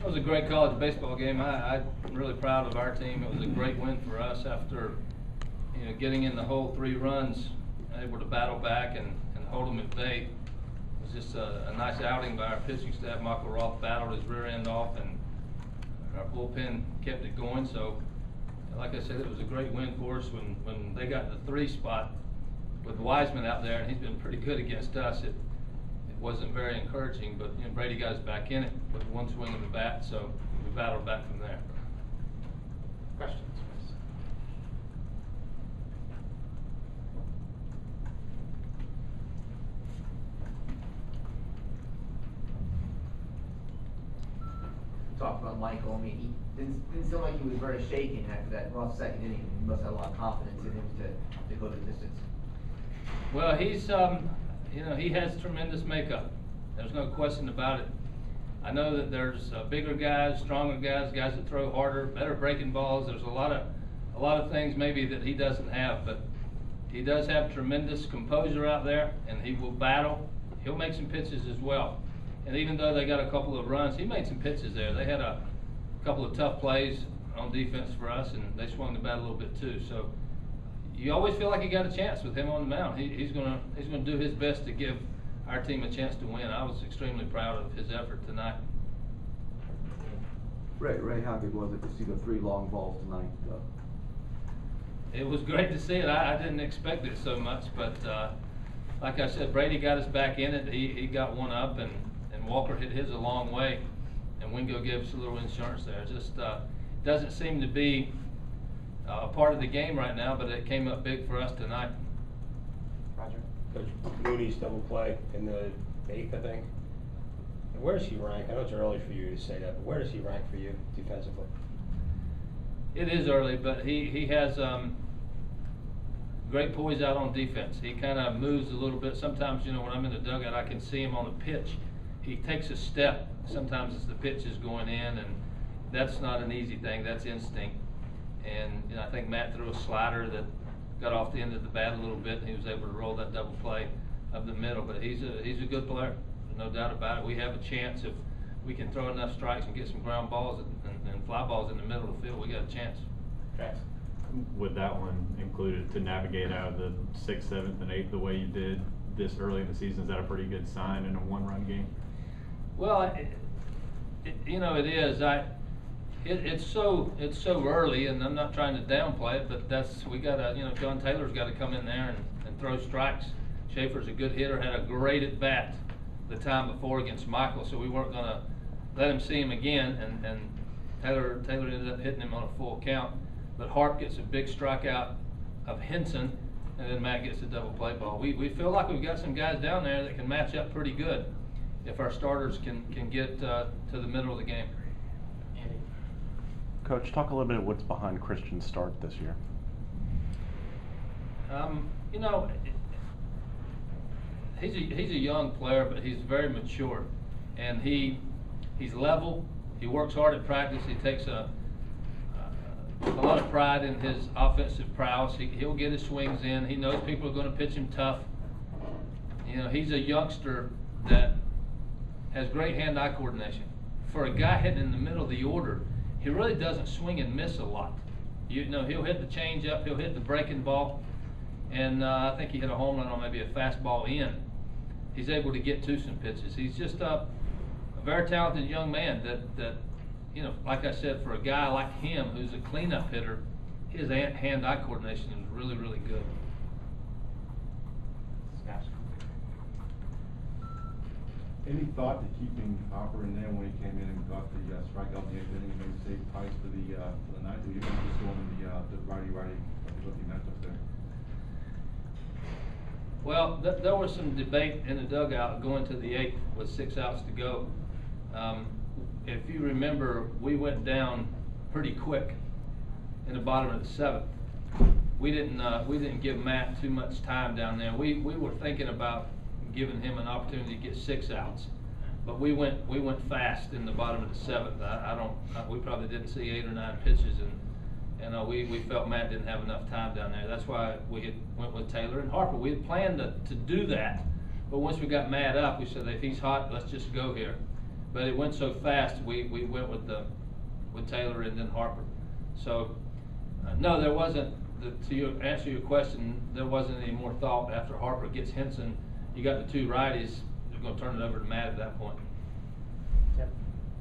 It was a great college baseball game. I'm really proud of our team. It was a great win for us after, getting in the hole 3 runs, able to battle back and hold them at bay. It was just a nice outing by our pitching staff. Michael Roth battled his rear end off, and our bullpen kept it going. So, like I said, it was a great win for us. When they got the 3 spot with Wiseman out there, and he's been pretty good against us, it wasn't very encouraging, but Brady got us back in it with 1 swing of the bat, so we battled back from there. Questions? Talk about Michael. I mean, he didn't seem like he was very shaken after that rough second inning. He must have a lot of confidence in him to go the distance. Well, he's he has tremendous makeup. There's no question about it. I know that there's bigger guys, stronger guys, guys that throw harder, better breaking balls. There's a lot of things maybe that he doesn't have, but he does have tremendous composure out there, and he will battle. He'll make some pitches as well. And even though they got a couple of runs, he made some pitches there. They had a couple of tough plays on defense for us, and they swung the bat a little bit too. So you always feel like you got a chance with him on the mound. He's gonna do his best to give our team a chance to win. I was extremely proud of his effort tonight. Ray, how good was it to see the 3 long balls tonight? It was great to see it. I didn't expect it so much, but like I said, Brady got us back in it. He got one up, and Walker hit his a long way, and Wingo gave us a little insurance there. It just doesn't seem to be a part of the game right now, but it came up big for us tonight. Roger. Coach, Moody's double play in the 8th, I think. Where does he rank? I know it's early for you to say that, but where does he rank for you defensively? It is early, but he has great poise out on defense. He kind of moves a little bit. Sometimes, when I'm in the dugout, I can see him on the pitch. He takes a step. Sometimes as the pitch is going in, and that's not an easy thing. That's instinct. And I think Matt threw a slider that got off the end of the bat a little bit, and he was able to roll that double play up the middle. But he's a good player, no doubt about it. We have a chance if we can throw enough strikes and get some ground balls and fly balls in the middle of the field. We got a chance. Jackson. With that one included, to navigate out of the 6th, 7th, and 8th the way you did this early in the season, is that a pretty good sign in a 1-run game? Well, it is. It's so early, and I'm not trying to downplay it, but we got to, John Taylor's got to come in there and throw strikes. Schaefer's a good hitter, had a great at bat the time before against Michael, so we weren't going to let him see him again, and Taylor ended up hitting him on a full count. But Harp gets a big strikeout of Henson, and then Matt gets a double play ball. We feel like we've got some guys down there that can match up pretty good if our starters can get to the middle of the game. Andy. Coach, talk a little bit of what's behind Christian's start this year. He's a young player, but he's very mature, and he's level. He works hard at practice. He takes a lot of pride in his offensive prowess. He'll get his swings in. He knows people are going to pitch him tough. He's a youngster that has great hand-eye coordination. For a guy hitting in the middle of the order, he really doesn't swing and miss a lot. He'll hit the change-up, he'll hit the breaking ball, and I think he hit a home run on maybe a fastball in. He's able to get to some pitches. He's just a very talented young man that like I said, for a guy like him who's a cleanup hitter, his hand-eye coordination is really, really good. Scott. Any thought to keeping Hopper in there when he came in and got the strikeout in the 8th inning and maybe save Price for the 9th? Or you can just go in the righty lefty matchups there? Well, there was some debate in the dugout going to the 8th with 6 outs to go. If you remember, we went down pretty quick in the bottom of the 7th. We didn't give Matt too much time down there. We were thinking about giving him an opportunity to get 6 outs, but we went fast in the bottom of the 7th. We probably didn't see 8 or 9 pitches, and we felt Matt didn't have enough time down there. That's why we went with Taylor and Harper. We had planned to do that, but once we got Matt up, we said if he's hot, let's just go here. but it went so fast, we went with Taylor and then Harper. So, no, there wasn't, to answer your question, there wasn't any more thought after Harper gets Henson. You got the two righties, they're gonna turn it over to Matt at that point. Tim?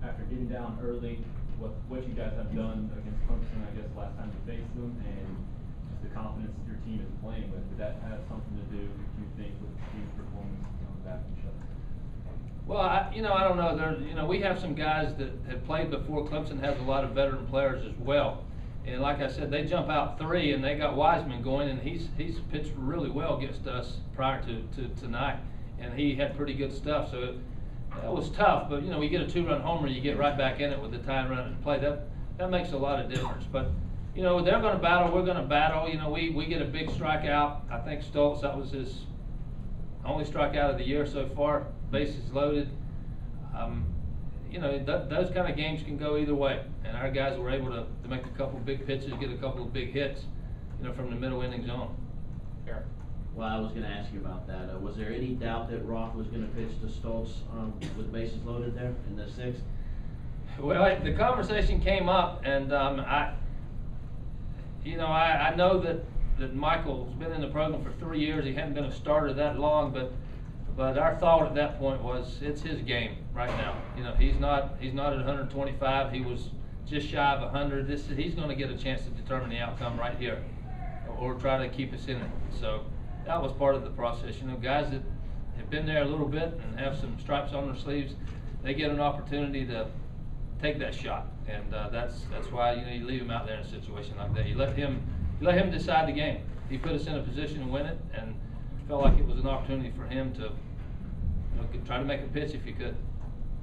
After getting down early, what you guys have done against Clemson, I guess, last time you faced them, and just the confidence your team is playing with, did that have something to do, do you think, with the team's performance coming back and shut? Well, I don't know. We have some guys that have played before. Clemson has a lot of veteran players as well. And like I said, they jump out 3, and they got Wiseman going, and he's pitched really well against us prior to tonight, and he had pretty good stuff. So it was tough, but we get a 2-run homer, you get right back in it with the tying run and play. That makes a lot of difference. But they're going to battle. We're going to battle. We get a big strikeout. I think Stoltz, that was his only strikeout of the year so far. Bases loaded. Those kind of games can go either way, and our guys were able to make a couple of big pitches, get a couple of big hits, from the middle innings on. Eric? Well, I was going to ask you about that. Was there any doubt that Roth was going to pitch to Stoltz with bases loaded there in the 6th? Well, the conversation came up, and I know that Michael's been in the program for 3 years. He hadn't been a starter that long, but our thought at that point was it's his game right now. He's not at 125. He was just shy of 100. He's going to get a chance to determine the outcome right here, or try to keep us in it. So that was part of the process. Guys that have been there a little bit and have some stripes on their sleeves, they get an opportunity to take that shot, and that's why you leave him out there in a situation like that. You let him decide the game. He put us in a position to win it, and felt like it was an opportunity for him to try to make a pitch if he could.